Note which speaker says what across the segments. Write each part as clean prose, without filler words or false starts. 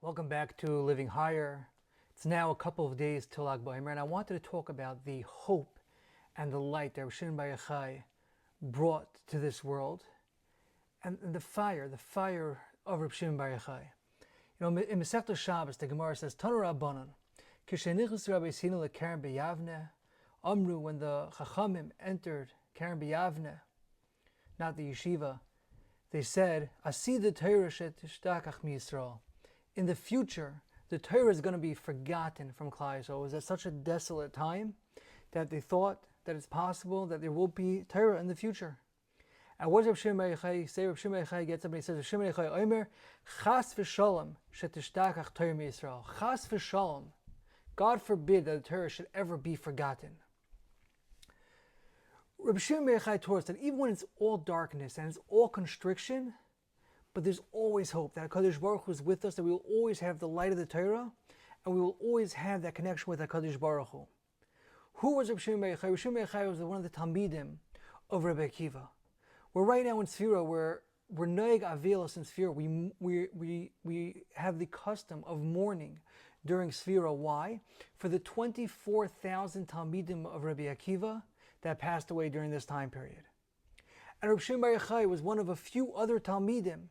Speaker 1: Welcome back to Living Higher. It's now a couple of days till Baomer, and I wanted to talk about the hope and the light that Rebbi Shimon Bar Yochai brought to this world, and the fire of Rebbi Shimon Bar Yochai. You know, in Masechta Shabbos, the Gemara says, Tanu Rabbanan, Kishenichus Rabbi Sinu leKaren b'Yavne, Amru, when the Chachamim entered Karen b'Yavne, not the yeshiva, they said, Asi the Torah shetishdakach miYisrael. In the future, the Torah is going to be forgotten from Klal Yisrael. It was at such a desolate time that they thought that it's possible that there will be Torah in the future. And what does Rebbi Shimon Bar Yochai say? Rebbi Shimon Bar Yochai gets up and he says, Rebbi Shimon Bar Yochai Omer, Chas v'shalom shetishdakach Torah miYisrael. Chas v'shalom. God forbid that the Torah should ever be forgotten. Rebbi Shimon Bar Yochai taught us that even when it's all darkness and it's all constriction, but there's always hope that HaKadosh Baruch Hu is with us, that we will always have the light of the Torah, and we will always have that connection with HaKadosh Baruch Hu. Who was Rebbi Shimon Bar Yochai? Rebbi Shimon Bar Yochai was one of the Talmidim of Rebbi Akiva. We're right now in Sfira, where we're Noeg Avelos in Sfira. We have the custom of mourning during Sfira. Why? For the 24,000 Talmidim of Rebbi Akiva that passed away during this time period. And Rebbi Shimon Bar Yochai was one of a few other Talmidim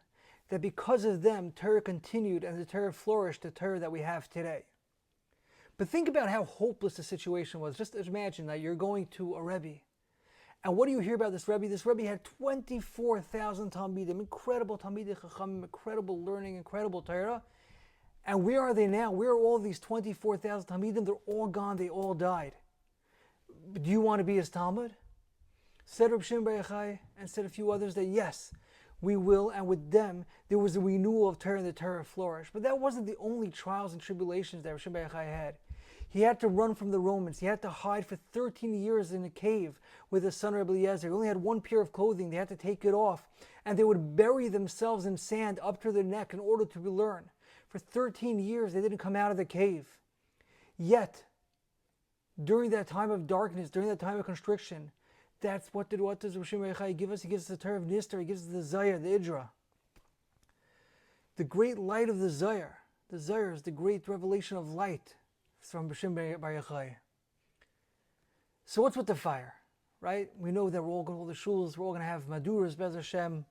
Speaker 1: that because of them, Torah continued and the Torah flourished, the Torah that we have today. But think about how hopeless the situation was. Just imagine that you're going to a Rebbe. And what do you hear about this Rebbe? This Rebbe had 24,000 Talmidim, incredible Talmidei Chachamim, incredible learning, incredible Torah. And where are they now? Where are all these 24,000 Talmidim? They're all gone, they all died. Do you want to be his Talmud? Said Rebbi Shimon Bar Yochai and said a few others that yes, we will, and with them there was a renewal of Torah and the Torah flourished. But that wasn't the only trials and tribulations that Rebbi Shimon Bar Yochai had. He had to run from the Romans. He had to hide for 13 years in a cave with his son Rabbi Eliezer. He only had one pair of clothing. They had to take it off. And they would bury themselves in sand up to their neck in order to learn. For 13 years they didn't come out of the cave. Yet, during that time of darkness, during that time of constriction, what does Rebbi Shimon Bar Yochai give us? He gives us the Torah of Nistar, he gives us the Zohar, the Idra. The great light of the Zohar. The Zohar is the great revelation of light from Rebbi Shimon Bar Yochai. So what's with the fire, right? We know that we're all going to all the shuls, we're all going to have Maduras, Bez Hashem,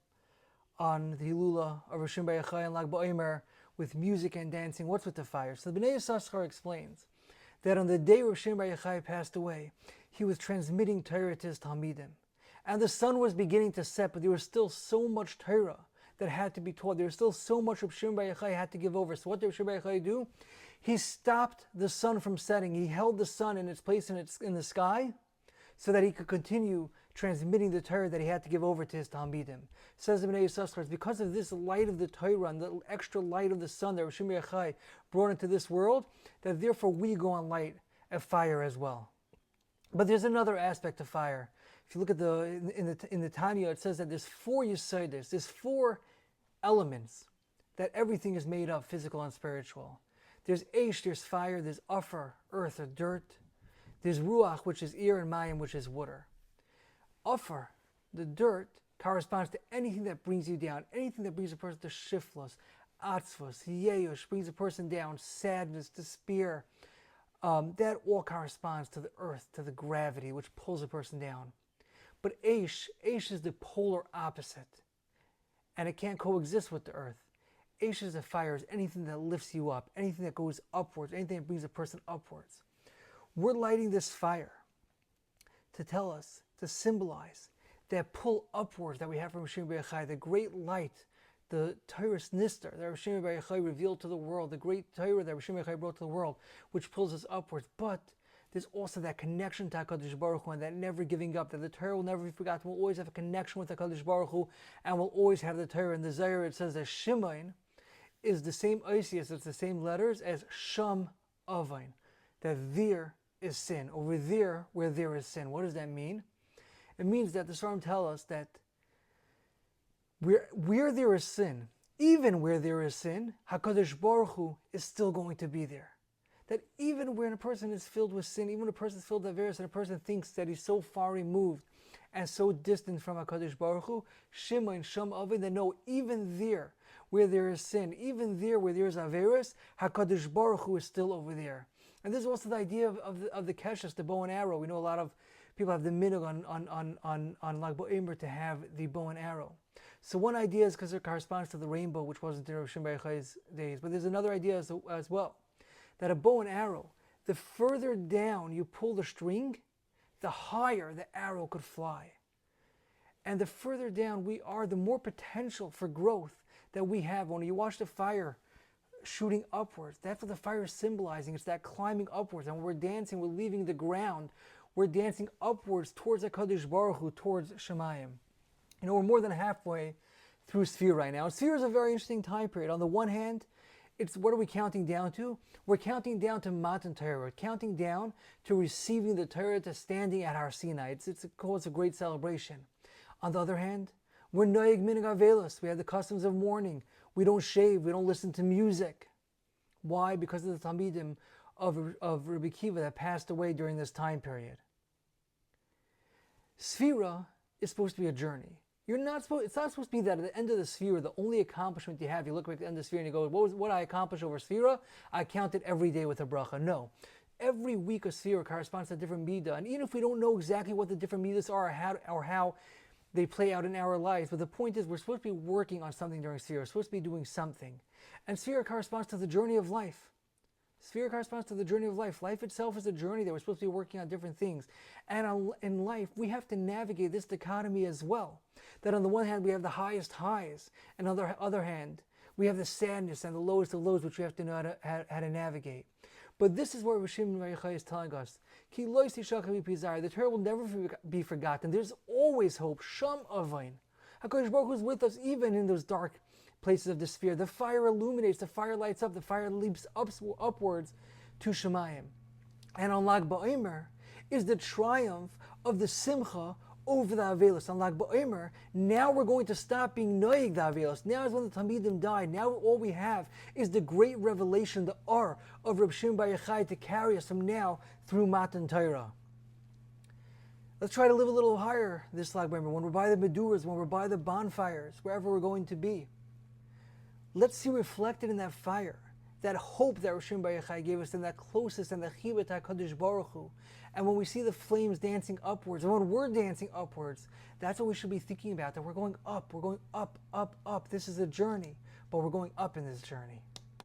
Speaker 1: on the Hilula of Rebbi Shimon Bar Yochai and Lag Baomer, with music and dancing. What's with the fire? So the Bnei Yissaschar explains that on the day Rebbi Shimon Bar Yochai passed away, he was transmitting Torah to his Talmidim. And the sun was beginning to set, but there was still so much Torah that had to be taught. There was still so much Rebbi Shimon Bar Yochai had to give over. So what did Rebbi Shimon Bar Yochai do? He stopped the sun from setting. He held the sun in its place in the sky so that he could continue transmitting the Torah that he had to give over to his Talmidim. Says the Bnei Yissaschar, it's because of this light of the Torah and the extra light of the sun that Rebbi Shimon Bar Yochai brought into this world, that therefore we go on light a fire as well. But there's another aspect of fire. If you look at in the Tanya, it says that there's 4 Yesodis, there's 4 elements that everything is made of, physical and spiritual. There's Eish, there's fire, there's Afar, earth or dirt. There's Ruach, which is air, and Mayim, which is water. Afar, the dirt, corresponds to anything that brings you down, anything that brings a person to shiftless, atzvos, yeyush, brings a person down, sadness, despair. That all corresponds to the earth, to the gravity, which pulls a person down. But Eish is the polar opposite. And it can't coexist with the earth. Eish is the fire, is anything that lifts you up, anything that goes upwards, anything that brings a person upwards. We're lighting this fire to tell us, to symbolize that pull upwards that we have from Rebbi Shimon Bar Yochai, the great light, the Torah Nistar that Rebbi Shimon Bar Yochai revealed to the world, the great Torah that Rebbi Shimon Bar Yochai brought to the world, which pulls us upwards. But there's also that connection to HaKadosh Baruch Hu and that never giving up, that the Torah will never be forgotten. We'll always have a connection with HaKadosh Baruch Hu, and we'll always have the Torah. In the Zohar it says that Shimon is the same Oisius, it's the same letters as Sham Avain, that there is sin. Over there, where there is sin. What does that mean? It means that the Psalm tells us that where there is sin, even where there is sin, HaKadosh Baruch Hu is still going to be there. That even when a person is filled with sin, even when a person is filled with avarice, and a person thinks that he's so far removed and so distant from HaKadosh Baruch Hu, Shema and Sham Avin, that no, even there, where there is sin, even there where there is Averis, HaKadosh Baruch Hu is still over there. And this is also the idea of the Keshes, the bow and arrow. We know a lot of people have the minhag on Lag Baomer to have the bow and arrow. So one idea is because it corresponds to the rainbow, which wasn't in Rebbi Shimon Bar Yochai's days. But there's another idea as well, that a bow and arrow, the further down you pull the string, the higher the arrow could fly. And the further down we are, the more potential for growth that we have. When you watch the fire shooting upwards, that's what the fire is symbolizing. It's that climbing upwards. And when we're dancing, we're leaving the ground. We're dancing upwards towards HaKadosh Baruch Hu, towards Shemayim. You know, we're more than halfway through Sfir right now. Sfir is a very interesting time period. On the one hand, it's what are we counting down to? We're counting down to Matan Torah. We're counting down to receiving the Torah, to standing at Har Sinai. It's a great celebration. On the other hand, we're Noeg Minhag Avelos. We have the customs of mourning. We don't shave. We don't listen to music. Why? Because of the Talmidim of Rabbi Akiva that passed away during this time period. Sfira is supposed to be a journey. It's not supposed to be that at the end of the Sfira, the only accomplishment you have, you look at the end of the Sfira and you go, what I accomplished over Sfira? I count it every day with a bracha. No. Every week of Sfira corresponds to a different midah. And even if we don't know exactly what the different midas are or how they play out in our lives, but the point is we're supposed to be working on something during Sfira. We're supposed to be doing something. And Sfira corresponds to the journey of life. Sfira corresponds to the journey of life. Life itself is a journey that we're supposed to be working on different things. And in life, we have to navigate this dichotomy as well. That on the one hand, we have the highest highs, and on the other hand, we have the sadness and the lowest of lows, which we have to know how to navigate. But this is what Rebbi Shimon Bar Yochai is telling us. Ki lo yisishach mipizar. The Torah will never be forgotten. There's always hope. Sham avain. HaKadosh Baruch Hu is with us even in those dark places of despair. The fire illuminates, the fire lights up, the fire leaps upwards to Shemayim. And on Lag Baomer is the triumph of the Simcha over the Avelos. On Lag Baomer, now we're going to stop being Noeg the Avelos. Now is when the Talmidim died. Now all we have is the great revelation, the Or of Rebbi Shimon Bar Yochai to carry us from now through Matan Torah. Let's try to live a little higher this Lag Baomer. When we're by the Meduras, when we're by the bonfires, wherever we're going to be, let's see reflected in that fire, that hope that Rebbi Shimon Bar Yochai gave us, and that closest and the chibah to HaKadosh Baruch Hu. And when we see the flames dancing upwards, and when we're dancing upwards, that's what we should be thinking about, that we're going up, up, up. This is a journey, but we're going up in this journey.